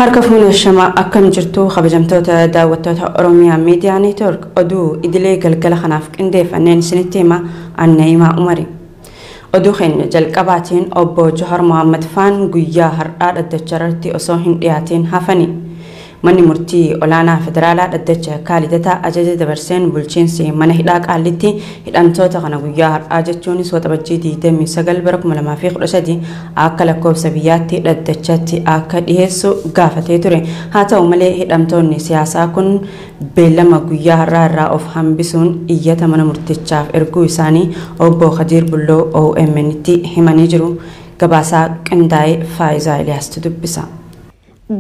هركفون الشماء أكن جرتو خبجمتوتا داوتوتا أوروميا ميديا نيتورك أدو إدلي قلقل خنافك انديف أنين سنتيما عن نيمة عمري أدو خين جل قباتين أبو جهر محمد فان قويا هرقاد الدجرتي أصوهن رياتين هفني مني مرتي أولانا فدرالا الدجة كالدتا أجاج دبرسين بلچينسي منه هلاك آلتي هلانتوتا غنا قويا هرقاجتوني سوات بجيدي دمي سقل برك ملما فيق رشدي آكا لكوب سبياتي لدجتي آكا ديهسو غافتي توري هاتا وملي هلانتوني سياسا كن بلما قويا هرارا أوف همبسون إياتا من مرتجاف إرقو إساني أبو خدير بلو أو أمنتي هماني جرو قباسا كنداي فايزا إلياس تدبسا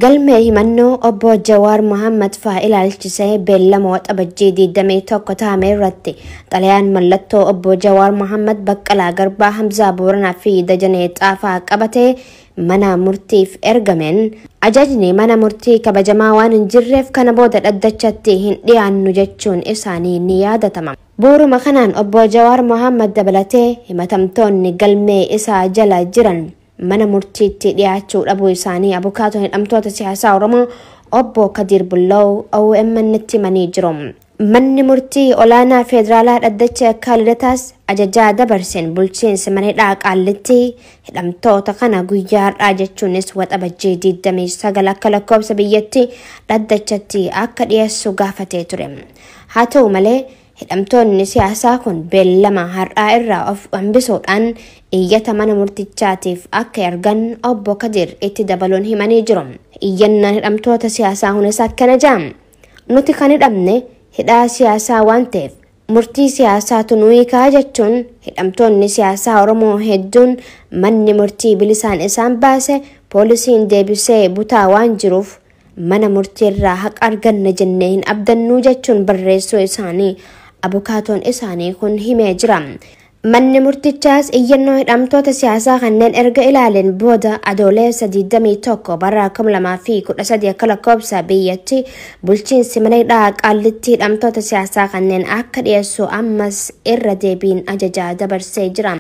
قلمي همانو أبو جوار محمد فائل الجسي بلما وطبجيدي دمي توقو تامي رتي طليان ملتو أبو جوار محمد بكلا قربا حمزة بورنا في دجنيت آفا قبتي منا مرتيف إرقمين أجاجني منا مرتي كبجماوان نجرف كنبودة الدجتي هندي عن نجتشون إساني نيادة تمام بورو مخنان أبو جوار محمد دبلتي همتمتوني قلمي إسا جلا جرن mana murtiitti dhiyaachuu dhabuu isaanii abukaatoo hidhamtoota siyaasaa Oromoo obbo Kadir Bullaw OMN'tti manii jiru. Manni murtii olaanaa federaalaa dhaddacha Kaalidataas ajajaa dabarseen bulchiinsi manidhaa Qaallitti hidhamtoota kana guyyaa har'aa jechuunis waxabajjii 29 akka lakkoobsa biyyatti dhaddachatti akka dhiyeessu gaafatee ture. Haa ta'u malee hidhamtoonni siyaasaa kun beellama har'aa irraa of hambisuudhaan iyyata mana murtichaatiif akka ergan obbo Kadir itti dabaluun himanii jiru. Iyyannaan hidhamtoota siyaasaa hunis akkana jedha. Nuti kan hidhamne hidhaa siyaasaa waan ta'eef murtii siyaasaatu nu hiikaa jechuun hidhamtoonni siyaasaa Oromoo hedduun manni murtii bilisaan isaan baase poolisiin deebisee butaa waan jiruuf mana murtiirraa haqa arganna jennee hin abdannuu jechuun barreessuu isaanii abukaatoon isaanii kun himee jira. Manni murtichaas iyyannoo hidhamtoota siyaasaa kanneen erga ilaaleen booda adoolessa 21 bara 2013 akka lakkoobsa biyyatti bulchiinsi manidhaa Qaallitti hidhamtoota siyaasaa kanneen akka dhiyeessu ammas irra deebiin ajajaa dabarsee jira.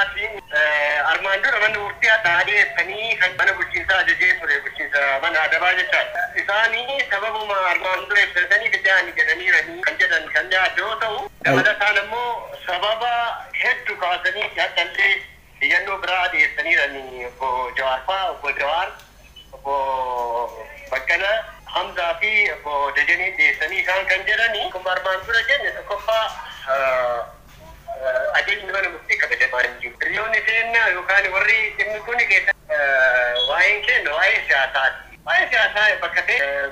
Armando Raman Urtia Tadi, Sani, and Banabuchisa, Jay, which is one Adabaja. Isani, Sababuma, Armando, Sani, Vijani, Kanjan and Kanja, Joto, Sanamo, Sababa, head to Kazani, Yatande, Yano Brad, Sani, for Jawarpa, for Jawar, for Bakana, Hamzafi, for Dejani, Sani, Kanjarani, Kumarman Purajan, Kofa. I didn't know to pick up the mind. You only say now you can't worry if you couldn't get why can't why is that? Why is that? But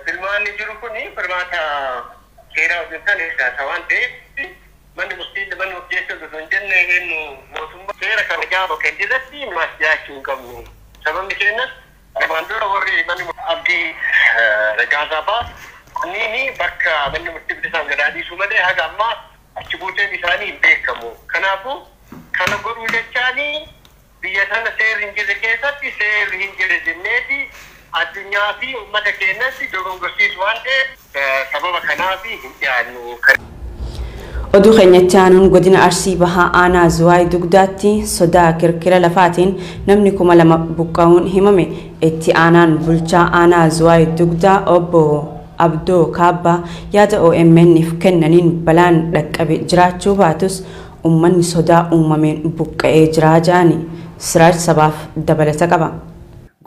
Filman is Jurukuni, Permata, Kera of the Sun is that I want it. Man was still the one who gets to the Dungeon in Mosumba, Kera Kamajab, okay, that team must actually come. Some of the trainers, I wonder worry of the Gazaba, Nini, Baka, when you tip the Sangaradi Sumade, Hagama. Chibute Bisani Bekamu. Kanapu, Kanaguru Chani, Vietana says in the case of the sale in Jerezineti, Adinyafi, Matakenasi, Dogongosis one day, Sababa Kanafi, Yanu. Odu Khenyataanun godina Arsii baha ana zuway dugdaatti sodaa kirkira lafaatiin namni kuma lama buqqa'uun himame itti aanaan bulchaa ana zuway dugdaa obbo Abdoo Kaaba yaada OMN'if kennaniin balaan dhaqqabe jiraachuu baatus ummanni sodaa uumameen buqqa'ee jiraa jaani Siraaj sabaaf dabalata qaba.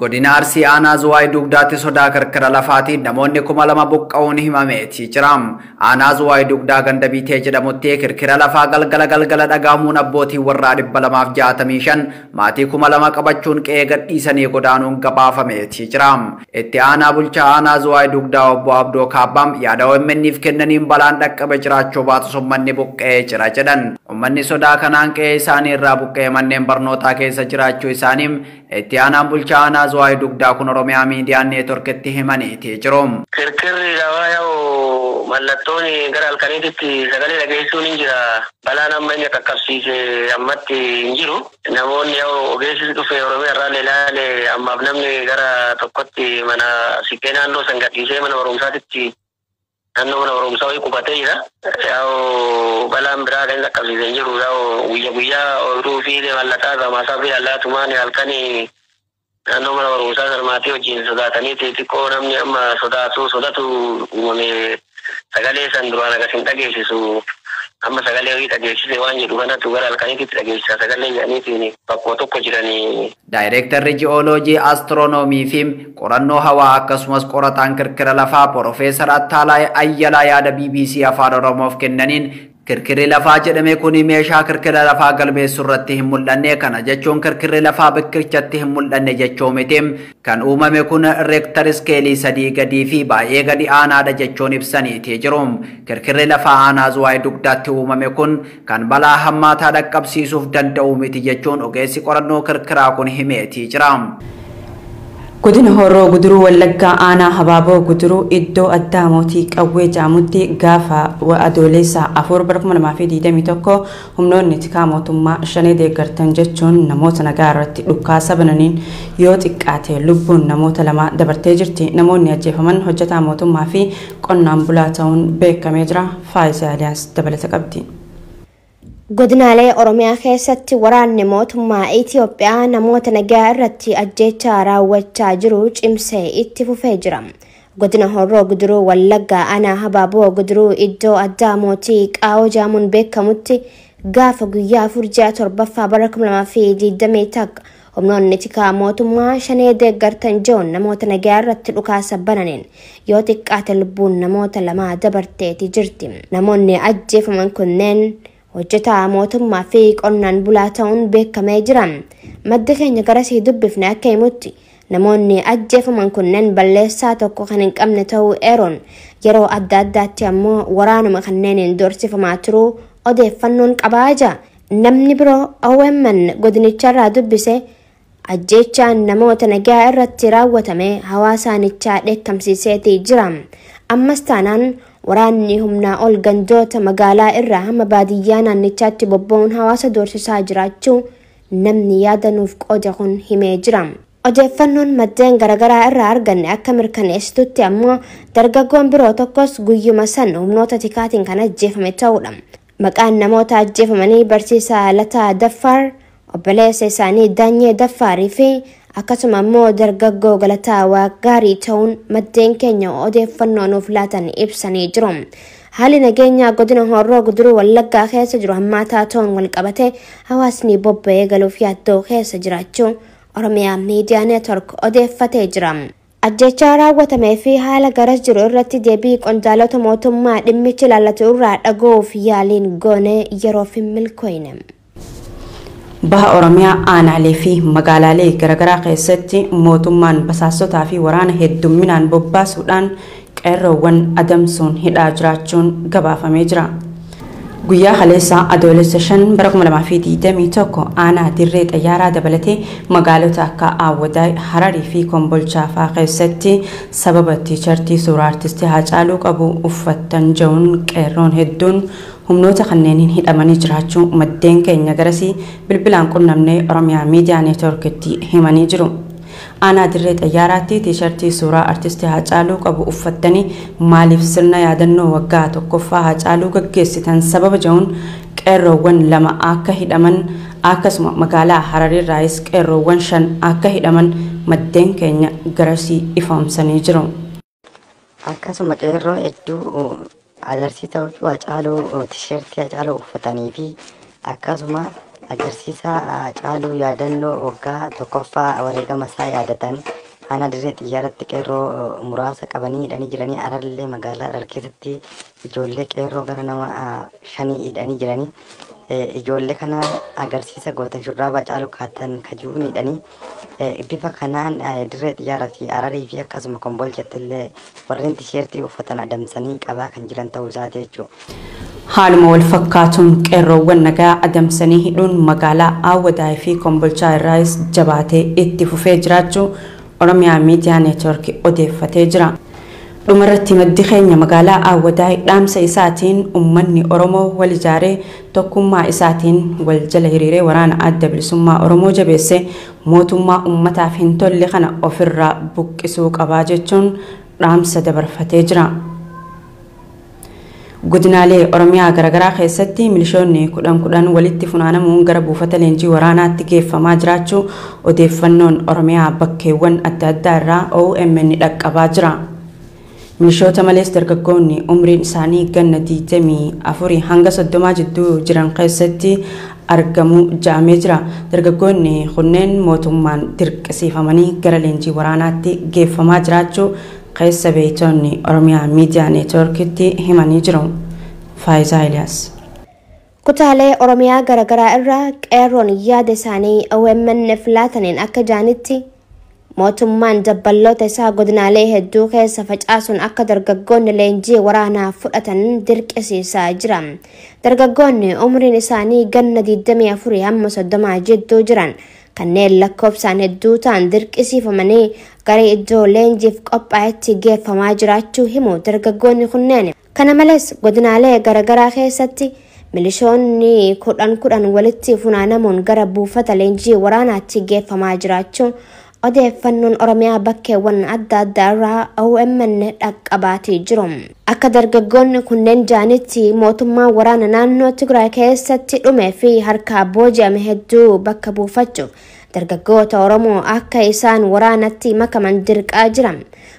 Godina Arsii aanaa zuwaay dugdaatti sodaa kirkira lafaatiin namoonni 2000 buqqa'uun himameeti jiram. Aanaa zuwaay dugdaa ganda biitee jedhamutti kirkira lafaa galgala dhagaamuun abbootii warraa 265 maatii 2000 qabachuun qe'ee gadhiisanii godaanuun gabaafameeti jiram. Itti aanaa bulchaa aanaa zuwaay dugdaa obbo Abdoo Kaabam yaada OMN'if kennaniin balaan dhaqqabe jiraachuu baatus ummanni buqqa'ee jira jedhan. Ummanni sodaa kanaan qe'ee isaanii irraa buqqa'ee manneen barnootaa keessa jiraachuu isaaniim itti aanaan bulchaa aanaa zuwaay dugdaa kun Oromiyaa miidiyaa neetworkitti himaniiti jirum. Kirkirri lafaa yoo mallattoon gara halkaniitti sagalee dhageessuun hin jira. Balaan amma inni qaqqabsiise ammatti hin jiru. Namoonni yoo ogeessi dhufe Oromiyaa irraa ilaale ammaaf namni gara tokkotti mana siqee naannoo san gadhiisee mana barumsaatitti naannoo mana barumsaa wayii qubatee jira. Balaan biraa kan qaqqabsiisan jiru guyyaa ooluu fi mallattoo gamaasaa fi allaatumaan halkanii naannoo mana barumsaa salmaatii wajjin sodaatanii xixiqqoo namni amma sodaatu uumame sagalee san duraan akkasiin dhageessisu. Amma sagalee wayii dhageessise waan jedhu kanatu gara halkaniitti dhageessisa sagalee jedhaniitiin bakkoo tokko jiranii. Daayireektarri ji'ooloojii astiroonoomii fi qorannoo hawaa akkasumas qorataan kirkira lafaa Piroofeesar Attaalaa Ayyalaa yaada BBC Afaan Oromoof kennaniin kirkirri lafaa jedhame kun meeshaa kirkira lafaa galmeessuu irratti hin mul'anne kana jechuun kirkirri lafaa bikkirchatti hin mul'anne jechuu miti. Kan uumame kun reektar iskeelii 3 gadii fi baay'ee gadi aanaadha jechuun ibsaniiti jiru. Kirkirri lafaa aanaa Zuwaay dugdaatti uumame kun kan balaa hammaataa dhaqqabsiisuuf danda'u miti jechuun ogeessi qorannoo kirkiraa kun himeetii jira. Godina Horroo Guduruu Wallaggaa aanaa Habaaboo Guduruu iddoo addaa mootii qawwee jaamutti gaafa adoolessa 4/2021 humnoonni tikaa mootummaa shanee deeggartan jechuun namoota nagaa irratti dhukaasa bananiin yoo xiqqaate lubbuun namoota 2 dabartee jirti. Namoonni ajjeefaman hojjetaa mootummaa fi qonnaan bulaa ta'uun beekamee jira. Faayisaa Aliyaas dabalata qabdi. Godinaalee Oromiyaa keessatti waraanni mootummaa Itoophiyaa namoota nagaa irratti ajjeechaa raawwachaa jiru cimsee itti fufee jira. Godina Horroo Guduruu Wallaggaa aanaa Habaaboo Guduruu iddoo addaa mootii qaawoo jaamuun beekamutti gaafa guyyaa 4/7/2020 humnoonni tikaa mootummaa shanee deeggartan jechuun namoota nagaa irratti dhukaasa bananiin yoo xiqqaate lubbuun namoota 2 dabarteeti jirti. Namoonni ajjeefaman kunneen hojjetaa mootummaa fi qonnaan bulaa ta'uun beekamee jira. Madda keenya garasii dubbifne akka himutti namoonni ajjeefaman kunneen balleessaa tokko kan hin qabne ta'uu eeruun yeroo adda addaatti ammoo waraanuma kanneeniin doorsifamaa turuu odeeffannoon qabaaja. Namni biroo OMN godinicharraa dubbise ajjeechaan namoota nagaa irratti raawwatame hawaasanichaa dheekkamsiiseetii jira. Ammas taanaan waraanni humnaa ol gandoota magaalaa irraa hamma baadiyyaa naannichaatti bobba'uun hawaasa doorsisaa jiraachuu namni yaadanuuf qooda kun himee jira. Odeeffannoon maddeen garaagaraa irraa arganne akka mirkaneessitutti ammoo dargaggoon biroo tokkos guyyuma san humnoota tikaatiin kan ajjeefame ta'uudha. Maqaan namoota ajjeefamanii barsiisaa Lataa Daffaar, obboleessa isaanii Daanyee Daffaarii fi akkasuma ammoo dargaggoo Galataa Waaqgaarii ta'uun maddeen keenya odeeffannoo nuuf laatan ibsanii jiru. Haalli nageenyaa godina Horroo Guduruu Wallaggaa keessa jiru hammaataa ta'uun walqabate hawaasni bobba'ee galuuf yaaddoo keessa jiraachuu Oromiyaa Miidiyaa Neetwork odeeffatee jira. Ajjechaa raawwatamee fi haala garas jiru irratti deebii qondaalota mootummaa dhimmichi ilaallatu irraa dhaga'uuf yaaliin goone yeroof hin milkooyne. Baha Oromiyaa aanaalee fi magaalaalee garaagaraa keessatti mootummaan basaasotaa fi waraana heddumminaan bobbaasuudhaan qeerroowwan adamsuun hidhaa jiraachuun gabaafamee jira. Guyyaa kaleessaa adoolessa 5/2021 aanaa dirree xayyaaraa dabalatee magaalota akka Awwadaay, Hararii fi Kombolchaa fa'aa keessatti sababa tiishartii suuraa artistii Haacaaluu qabu uffattan jechuun qeerroon hedduun humnoota kanneeniin hidhamanii jiraachuu maddeen keenya garasii bilbilaan qunnamnee Oromiyaa Miidiyaa Neetworkitti himanii jiru. Aanaa dirree xayyaaraatti tiishartii suuraa artistii Haacaaluu qabu uffattanii maaliif sirna yaadannoo waggaa tokkoffaa Haacaaluu gaggeessitan sababa jechuun qeerroowwan 2 akka hidhaman akkasuma magaalaa Harariirraayis qeerroowwan 5 akka hidhaman maddeen keenya garasii ifoomsanii jiru. Akkasuma qeerroo hedduu agarsiisa Haacaaluu tiishartii Haacaaluu uffatanii fi akkasuma agarsiisa Haacaaluu yaadannoo waggaa tokkoffaa wareegama isaa yaadatan aanaa dirree xiyyaaratti qeerroo muraasa qabanii hidhanii jiranii. Arallee magaalaa Harar keessatti ijoollee qeerroo gara nama 5 hidhanii jiranii. Ijoollee kana agarsiisa gootan shurraaba Haacaaluu kaatan kajuun hidhanii bifa kanaan dirree xiyyaaratti Hararii fi akkasuma Kombolchaatti illee warreen tiishartii uffatan adamsanii qabaa kan jiran ta'uu isaati jechuudha. Haaluma wal fakkaatuun qeerroowwan nagaa adamsanii hidhuun magaalaa Awwadaay fi Kombolchaa irraas jabaatee itti fufee jiraachuu Oromiyaa Miidiyaa Neetwork odeeffatee jira. Dhumarratti maddi keenya magaalaa Awwadaay dhaamsa isaatiin uummanni Oromoo wal ijaaree tokkummaa isaatiin wal jala hiriiree waraana adda bilisummaa Oromoo jabeessee mootummaa uummataaf hin tolle kana ofirraa buqqisuu qabaa jechuun dhaamsa dabarfatee jira. godinaalee Oromiyaa garagaraa keessatti milishoonni kudhan walitti funaanamuun gara buufata leenjii waraanaatti geeffamaa jiraachuu odeeffannoon Oromiyaa bakkeewwan adda addaa irraa OMN dhaqqabaa jira. Milishoota malees dargaggoonni umriin isaanii ganna 24 hanga 30 jidduu jiran keessatti argamu jaamee jira. Dargaggoonni kunneen mootummaan dirqisiifamanii gara leenjii waraanaatti geeffamaa jiraachuu keessa beeytoonni Oromiyaa Miidiyaa Neetworkitti himanii jiru. Faayisaa Eliyaas. Kutaalee Oromiyaa garagaraa irraa qeerroon yaada isaanii OMN filataniin akka jaanitti mootummaan dabballoota isaa godinaalee hedduu keessa facaasuun akka dargaggoonni leenjii waraanaa fudhatan dirqisiisaa jira. Dargaggoonni umriin isaanii ganna 24 hamma 30 jidduu jiran kanneen lakkoofsaan hedduu ta'an dirqisiifamanii gara iddoo leenjiif qophaa'etti geeffamaa jiraachuu himu dargaggoonni kunneen. Kana malees godinaalee garagaraa keessatti milishoonni kudhan walitti funaanamuun gara buufata leenjii waraanaatti geeffamaa jiraachuu odeeffannoon Oromiyaa bakkeewwan adda addaa irraa OMN dhaqqabaatii jiru. Akka dargaggoonni kunneen jaanitti mootummaan waraana naannoo Tigraay keessatti dhumee fi harkaa booji'ame hedduu bakka buufachuuf dargaggoota Oromoo akka isaan waraanatti makaman dirqaa jiran.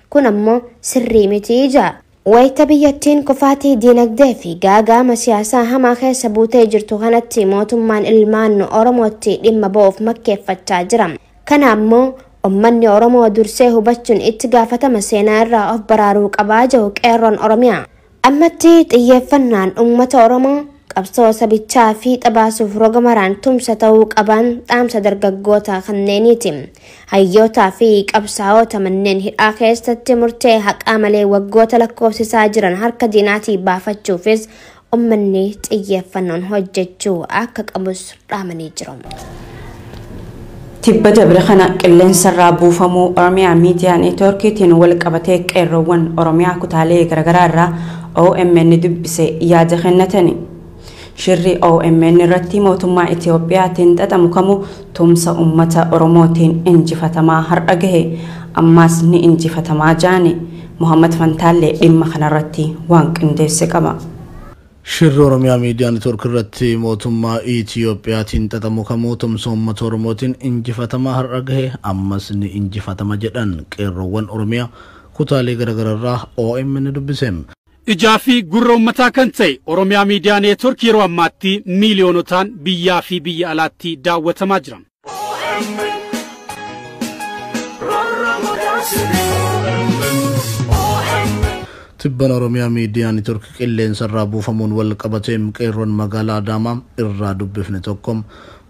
Kun ammoo sirrii miti ija. Wayita biyyattiin kufaatii diinagdee fi gaagama siyaasaa hamaa keessa buutee jirtu kanatti mootummaan ilmaan Oromootti dhimma ba'uuf makkeeffachaa jira. Kana ammoo ummanni Oromoo dursee hubachuun itti gaafatama seenaa irraa of baraaruu qabaa jiru qeerroon Oromiyaa. Ammatti xiyyeeffannaan uummata Oromoo qabsoo sabichaa fi xabaasuuf roga maraan tumsa ta'uu qaban dhaamsa dargaggoota kanneeniiti. Hayyootaa fi qabsaa'ota manneen hidhaa keessatti murtee haqaa malee waggoota lakkoofsisaa jiran harka diinaatii baafachuufis ummanni xiyyeeffannoon hojjechuu akka qabus dhaamanii jiru. Tibba dabre kana qilleensarraa buufamuu Oromiyaa Miidiyaa Neetworkiitiin wal qabatee qeerroowwan Oromiyaa kutaalee garagaraa irraa OMN dubbise yaada kennatani. Shirri OMN irratti mootummaa Itiyoophiyaatiin xaxamukamu tumsa uummata Oromootiin injifatamaa har'a gahe ammaas ni injifatamaa jaani. Muhammad Fantaalee dhimma kanarratti waan qindeesse qaba. Shirri Oromiyaa Miidiyaa Neetwork irratti mootummaa Itiyoophiyaatiin xaxamukamu tumsa uummata Oromootiin injifatamaa har'a gahe ammas ni injifatama jedhan qeerroowwan Oromiyaa kutaalee garagaraa irraa OMN dubbise. Ijaafi gurra uummataa kan ta'e Oromiyaa Miidiyaa Neetwork yeroo ammaatti miiliyoonotaan biyyaa fi biyya alaatti daawwatamaa jiran. Tibban Oromiyaa Miidiyaa Neetwork qilleensarraa buufamuun wal qabatee qeerroon magaalaa Adaamaa irraa dubbifne tokko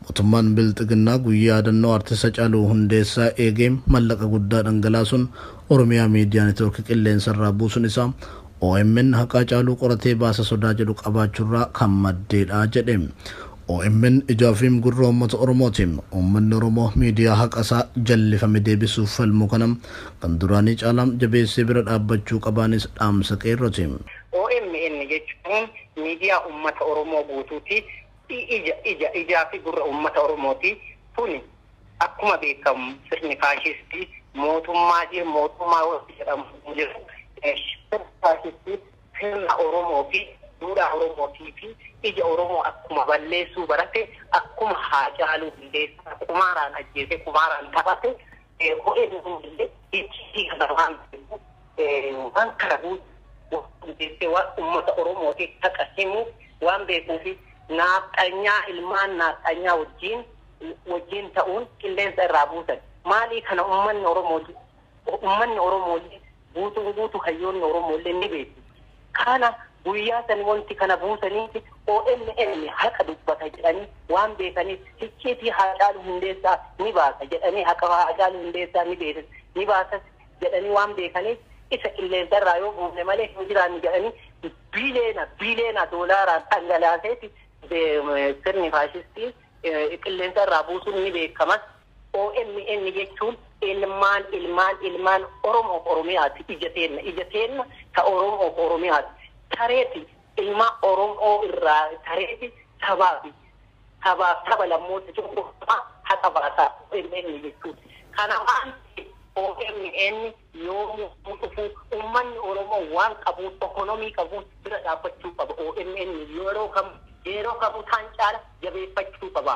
mootummaan bilxiginnaa guyyaa yaadannoo artista Hacaaluu Hundeessaa eegee mallaqa guddaa dhangalaasuun Oromiyaa Miidiyaa Neetwork qilleensarraa buusuun isaa OMN haqa Hacaaluu qoratee baasa sodaa jedhu qabaachuurraa kan maddeedha jedhe. OMN ijaafiim gurra uummata Oromootiin uummanni Oromoo miidiyaa haqasaa jallifame deebisuuf falmu kanam kan duraanii caalam jabeessee bira dhaabbachuu qabaanis dhaamsa qeerrooti. OMN jechuun miidiyaa uummata Oromoo guutuuti. Ijaa fi gurra uummata Oromooti. Kuni akkuma beekamu sirni faashistii mootummaa jedhamu jiru. Faashistii sirna Oromoo fi duudhaa Oromootii fi ija Oromoo akkuma balleessuu barate akkuma Hacaaluu Hundeessaa kumaaraan ajjeese kumaaraan taphate OMN itti waan kana hundeessee waan uummata Oromootii haqa himu waan beekuufi naaxanyaa ilmaan naaxanyaa wajjin ta'uun qilleensa irraa buusan. Maalii kana uummanni Oromoo guutuu hayyoonni Oromoo illee ni beeku. Kana guyyaa san wanti kana buusanii OMN haqa dubbata jedhanii waan beekaniif hicciti Hacaaluu Hundeessaa ni baasa jedhanii haqa Hacaaluu Hundeessaa ni baasa jedhanii waan beekaniif isa qilleensa irraa yoo buufne malee hin jiraanni jedhanii biiliyoona doolaaraan dhangalaaseeti sirni faashistii qilleensa irraa buusuun ni beekamas. OMN jechuun ilmaan Oromoo Oromiyaati. Ija teenna ka Oromoo Oromiyaati. Tareeti ilma Oromoo irraa tareeti saba lammoota cunqurfamaa haqa baasaa OMN jechuudha. Kana waan OMN yoo dhufu uummanni Oromoo waan qabuuf ekonomii qabuuf bira dhaabbachuu qaba. OMN yeroo kamuu taancaala jabeeffachuu qaba.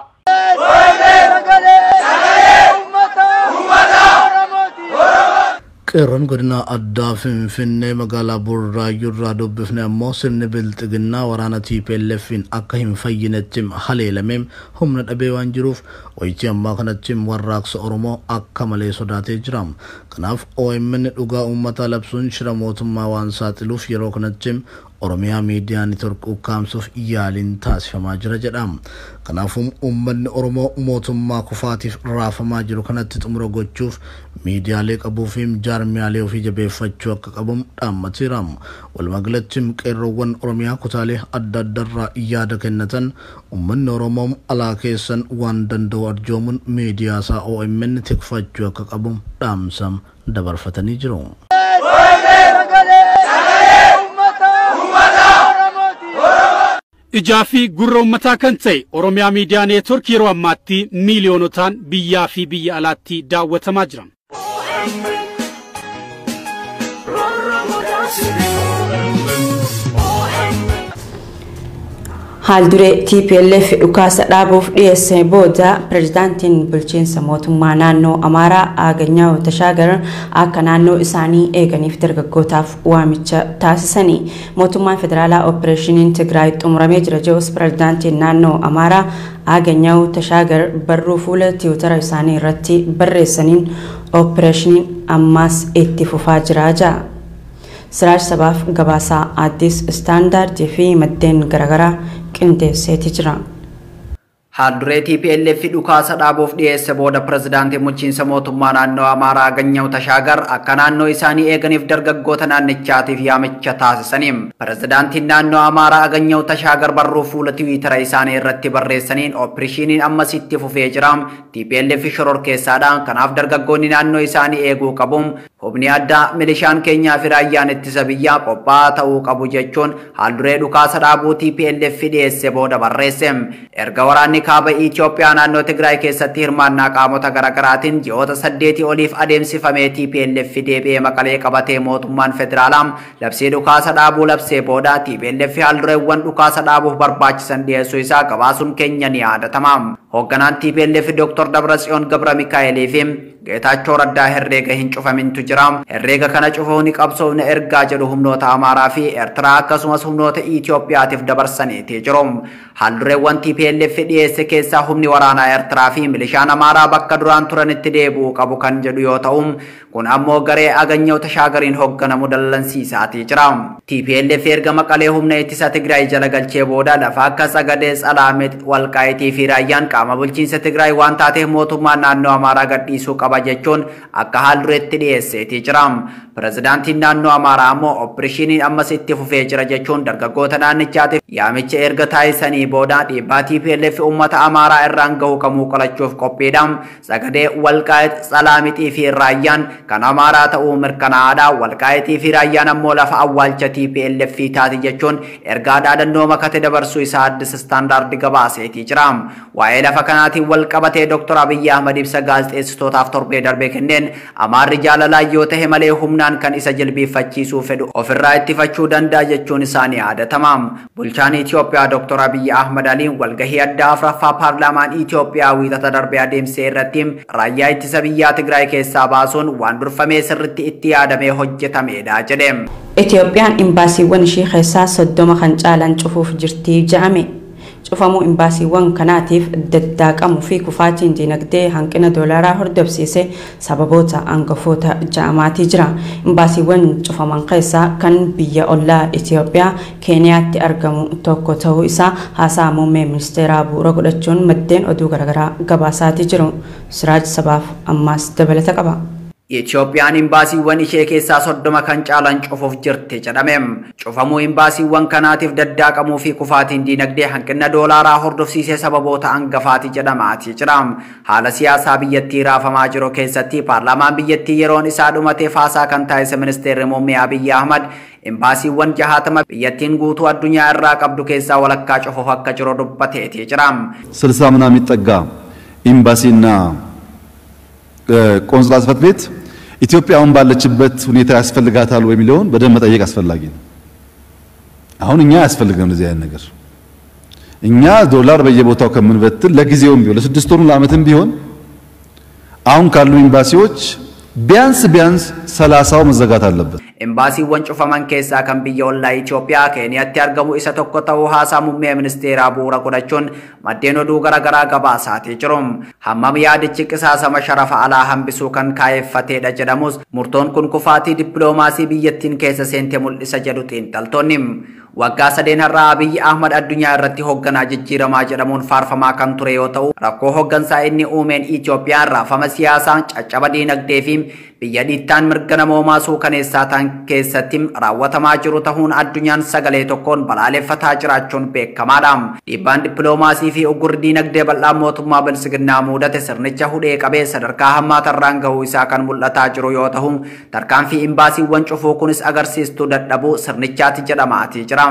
qeerroon godina addaa Finfinnee magaalaa Burraayyuu irraa dubbifne ammoo sirni bilxiginnaa waraana TPLF'n akka hin fayyinetti haleelame humna dhabee waan jiruuf wayitii ammaa kanatti warraaqsa Oromoo akka malee sodaatee jira. Kanaaf OMN dhugaa uummataa labsuun shira mootummaa waan saaxiluuf yeroo kanatti Oromiyaa miidiyaa neetwork ukkaamsuuf yaaliin taasifamaa jira jedha. Kanaafuu uummanni Oromoo mootummaa kufaatiif raafamaa jiru kanatti xumura gochuuf miidiyaalee qabuu fi jaarmiyaalee ofii jabeeffachuu akka qabu dhaammateera. Walumaagalatti qeerroowwan Oromiyaa kutaalee adda addaarraa yaada kennatan uummanni Oromoo alaa keessan waan danda'u arjoomuun miidiyaa isaa OMN tikfachuu akka qabu dhaamsa dabarfatanii jiru. Ijaafi gurra uummataa kan ta'e Oromiyaa Miidiyaa Neetwork yeroo ammaatti miiliyoonotaan biyyaa fi biyya alaatti daawwatamaa jiran. Haal duree TPLF dhukaasa dhaabuuf dhiyeesse booda pirezidaantiin bulchiinsa mootummaa naannoo Amaaraa Aganyaw Tashaagar akka naannoo isaanii eeganiif dargaggootaaf waamicha taasisanii mootummaan federaalaa opereeshiniin Tigraay xumuramee jira jedhus pirezidaantiin naannoo Amaaraa Aganyaw Tashaagar barruu fuula tiwutara isaanii irratti barreessaniin opereeshiniin ammaas itti fufaa jira jedha. Siraaj sabaaf gabaasaa Addis Standard fi maddeen garaagaraa qindeesseeti jira. Haal duree TPLF dhukaasa dhaabuuf dhiyeesse booda pirezidaantii bulchiinsa mootummaa naannoo Amaaraa Aganyaw Tashaagar akka naannoo isaanii eeganiif dargaggoota naannichaatiif yaamicha taasisaniin pirezidaantiin naannoo Amaaraa Aganyaw Tashaagar barruu fuula tiwiitara isaanii irratti barreessaniin opereeshiniin ammas itti fufee jira. TPLF shororkeessaadhaan kanaaf dargaggoonni naannoo isaanii eeguu qabu. Humni addaa milishaan keenyaa fi raayyaan ittisa biyyaa qophaa'aa ta'uu qabu jechuun haal duree dhukaasa dhaabuu TPLF dhiyeesse booda barreesse. Erga waraanni kaaba Itoophiyaa naannoo Tigraay keessatti hirmaannaa qaamota garaagaraatiin ji'oota 8 oliif adeemsifamee TPLF deebi'ee Maqalee qabatee mootummaan federaalaa labsii dhukaasa dhaabuu labsee booda TPLF haal dureewwan dhukaasa dhaabuuf barbaachisan dhiyeessuu isaa gabaasuun keenya ni yaadatama. Hoogganaan TPLF Dr. Dabratsiyoon Gabra Mikaa'elii fi Geetaachoo Raddaa herreega hin cufamintu jira. Herreega kana cufuun qabsoofna ergaa jedhu humnoota Amaaraa fi Eertiraa akkasumas humnoota Itoophiyaatiif dabarsaniiti jiru. Haal dureewwan TPLF dhiyeesse keessaa humni waraanaa Eertiraa fi milishaan Amaaraa bakka duraan turanitti deebi'uu qabu kan jedhu yoo ta'u, kun ammoo garee Aganyaw Tashaagariin hoogganamu dallansiisaatii jira. TPLF erga Maqalee humna ittisa Tigraay jala galchee booda lafa akka Sagadee, Salaamet, Walqaayitii fi Raayyaan qaama bulchiinsa Tigraay waan taateef mootummaan naannoo Amaaraa gadhiisuu qaba jechuun akka haal dureetti dhiyeesseetii jira. Pirezidaantiin naannoo Amaaraa ammoo opereeshiniin ammas itti fufee jira jechuun dargaggoota naannichaatiif yaamicha erga taasisanii booda dhiibbaa TPLF uummata Amaaraa irraan gahu kamuu qolachuuf qophiidha. Sagadee, Walqaayit, Salaamitii fi Raayyaan kan Amaaraa ta'uu mirkanaa'aadha. Walqaayitii fi Raayyaan ammoo lafa awwaalcha TPLF taati jechuun ergaa dhaadannoo makate dabarsuu isaa Addis Standard gabaaseetii jira. Waa'ee lafa kanaatiin wal qabatee Dr. Abiyyi Ahmad ibsa gaazexeessitootaaf torbee darbee kenneen Amaarri jaalalaa yoo ta'e malee humnaan kan isa jilbiiffachiisuu fedhu ofirraa ittifachuu danda'a jechuun isaanii yaadatama. Bulchaan Itoophiyaa Dr. Abiyyi Ahmad Aliin walgahii addaa afuraffaa paarlaamaan Itoophiyaa wiixata darbee adeemsee irratti raayyaa ittisa biyyaa Tigraay keessaa baasuun waan durfamee sirriitti itti yaadamee hojjetamedha jedhe. Itoophiyaan imbaasiiwwan ishee keessaa 30 kan caalan cufuuf jirti jedhame. Cufamuu imbaasiiwwan kanaatiif daddaaqamuu fi kufaatiin dinagdee hanqina doolaraa hordofsiise sababoota hangafoota jedhamaatii jira. Imbaasiiwwan cufaman keessaa kan biyya ollaa Itoophiyaa Keeniyaatti argamu tokko ta'uu isaa haasaa muummee ministeeraa bu'uura godhachuun maddeen oduu garaagaraa gabaasaatii jiru. Siraaj sabaaf ammaas dabalata qaba. Itoophiyaan imbaasiiwwan ishee keessaa 30 kan caalan cufuuf jirti jedhame. Cufamuu imbaasiiwwan kanaatiif daddaaqamuu fi kufaatiin dinagdee hanqina doolaaraa hordofsiisee sababoota hangafaati jedhamaati jira. Haala siyaasaa biyyattii raafamaa jiru keessatti paarlaamaan biyyattii yeroon isaa dhumatee haasaa kan taasise ministeerri muummee Abiyyi Ahmad imbaasiiwwan 60 biyyattiin guutuu addunyaa irraa qabdu keessaa walakkaa cufuuf akka jiru dubbateeti jira. 60 ምናምን የሚጠጋ ኤምባሲና ቆንስላ ጽሕፈት ቤት ኢትዮጵያ አሁን ባለችበት ሁኔታ ያስፈልጋታል ወይ የሚለውን በደንብ መጠየቅ አስፈላጊ ነው። አሁን እኛ ያስፈልገን እንደዚህ አይነት ነገር እኛ ዶላር በየቦታው ከምንበትል ለጊዜውም ቢሆን ለስድስት ወር ለዓመትም ቢሆን አሁን ካሉ ኤምባሲዎች ቢያንስ 30 መዘጋት አለበት። ኤምባሲ ወንጭፈማን ኬሳ kan biyya ollaa Itoophiyaa Keeniyaatti argamu isa tokko ta'uu haasaa muummee ministeeraa bu'uura godhachuun maddeen oduu garaagaraa gabaasaa jiru. Hammam yaadichi qisaasama sharafa alaa hambisuu kan kaayeffateedha jedhamus murtoon kun kufaatii dippiloomaasii biyyattiin keessa seente mul'isa jedhu xiinxaltoonni. Waggaa sadeen har'aa Abiyyi Ahmad addunyaa irratti hoogganaa jijjiiramaa jedhamuun faarfamaa kan ture yoo ta'u rakkoo hooggansaa inni uumeen Itoophiyaan raafama siyaasaa caccaba diinagdee fi biyya dhiittaan mirga namoomaa suukaneessaa ta'an keessatti raawwatamaa jiru ta'uun addunyaan sagalee tokkoon balaaleffataa jiraachuun beekamaadha. Dhiibbaan dippiloomaasii fi uggurri diinagdee bal'aan mootummaa bilisiginnaa mudate sirnicha hudhee qabee sadarkaa hammaatarraan gahuu isaa kan mul'ataa jiru yoo ta'u tarkaanfii imbaasiiwwan cufuu kunis agarsiistuu dadhabuu sirnichaati jedhamaatii jira.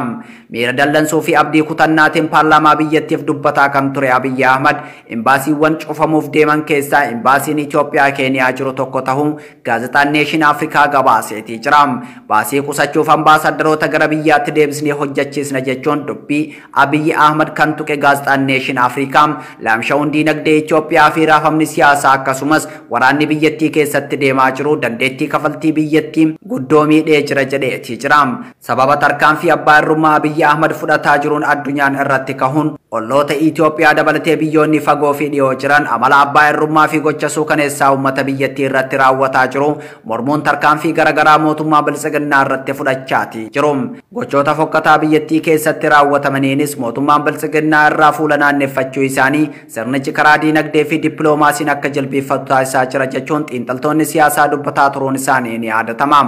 Miira dallansuu fi abdii kutannaatiin paarlaamaa biyyattiif dubbataa kan ture Abiyyi Ahmad imbaasiiwwan cufamuuf deeman keessaa imbaasiin Itoophiyaa Keeniyaa jiru tokko ta'uu gaazexaan Neeshin Afrikaa gabaaseetii jira. Baasii qusachuuf ambaasaddaroota gara biyyaatti deebisnee hojjechiisna jechuun dubbii Abiyyi Ahmad kan tuqe gaazexaan Neeshin Afrikaa laamsha'uun diinagdee Itoophiyaa fi raafamni siyaasaa akkasumas waraanni biyyattii keessatti deemaa jiru dandeettii kafaltii biyyattii guddoo miidhee jira jedheetii jira. Sababa tarkaanfii abbaa irrummaa Abiyyi Ahmad fudhataa jiruun addunyaan irratti kahuun olloota Itoophiyaa dabalatee biyyoonni fagoo fi dhiyoo jiran amala abbaa irrummaa fi gocha suukaneessaa uummata biyyattii irratti raawwataa jiru mormuun tarkaanfii garaagaraa mootummaa bilisiginnaa irratti fudhachaati jiru. Gochoota fokkataa biyyattii keessatti raawwatamaniinis mootummaan bilisiginnaa irraa fuula naanneffachuu isaanii sirnichi karaa diinagdee fi dippiloomaasiin akka jilbeeffatu taasisaa jira jechuun xiinxaltoonni siyaasaa dubbataa turuun isaanii ni yaadatama.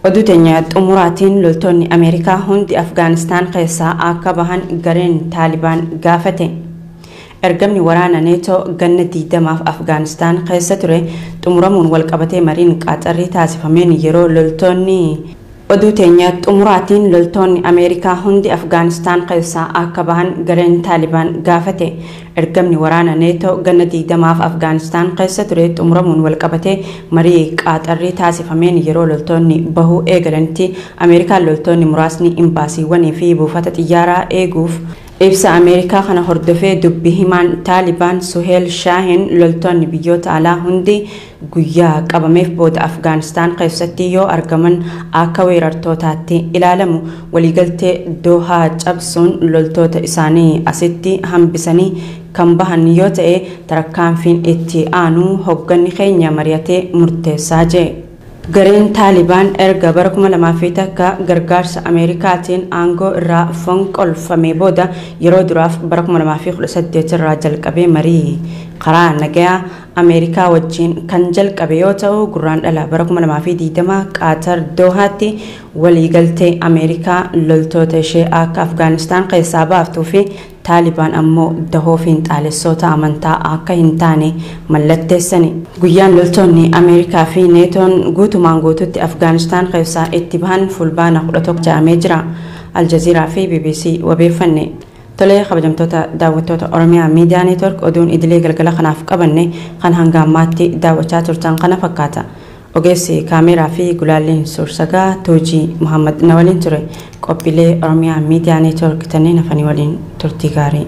Oduu teenya xumuraatiin loltoonni Ameerikaa hundi Afgaanistaan keessaa akka bahan gareen Taalibaan gaafate. Ergamni waraana neetoo ganna 20 Afgaanistaan keessa ture xumuramuun walqabatee mariin qaaxarrii taasifameen yeroo loltoonni oduu teenya xumuraatiin loltoonni Ameerikaa hundi Afgaanistaan keessaa akka bahan gareen Taalibaan gaafate. Ergamni waraana neetoo ganna 20 Afgaanistaan keessa ture xumuramuun walqabatee marii qaaxarrii taasifameen yeroo loltoonni bahuu eegalanitti Ameerikaan loltoonni muraasni imbaasiiwwanii fi buufata xiyyaaraa eeguuf ibsa Ameerikaa kana hordofee dubbii himaan Taalibaan Suheel Shaahin loltoonni biyyoota alaa hundi guyyaa qabameef booda Afgaanistaan keessatti yoo argaman akka weerartootaatti ilaalamu waliigaltee Doohaa cabsuun loltoota isaanii asitti hambisanii kan bahan yoo ta'e tarkaanfiin itti aanu hoogganni keenya mari'atee murteessaa jee. Gareen Taalibaan erga bara 2001 gargaarsa Ameerikaatiin aangoo irraa fonqolfamee booda yeroo duraaf bara 2018 irraa jalqabee marii karaa nagayaa Ameerikaa wajjin kan jalqabe yoo ta'u gurraandhala bara 2020 Qaatar Doohaatti waliigaltee Ameerikaa loltoota ishee akka Afgaanistaan keessaa baaftuu fi Taalibaan ammoo dahoo fiinxaalessoota amantaa akka hin taane mallatteessani. Guyyaan loltoonni Ameerikaa fi neetoon guutumaan guututti Afgaanistaan keessaa itti bahan fulbaana 11 jedhamee jira. Aljazeeraa fi BBC wabeeffanne. Tolee kabajamtoota daawwattoota Oromiyaa Miidiyaa Neetwork oduun idilee galgala kanaaf qabanne kan hanga ammaatti daawwachaa turtan kana fakkaata. Ogeessi kaameraa fi gulaalleen suursagaa Toojii Muhammad na waliin ture. Qophiilee Oromiyaa Miidiyaa Neetwork tanneen hafanii waliin turtii gaarii.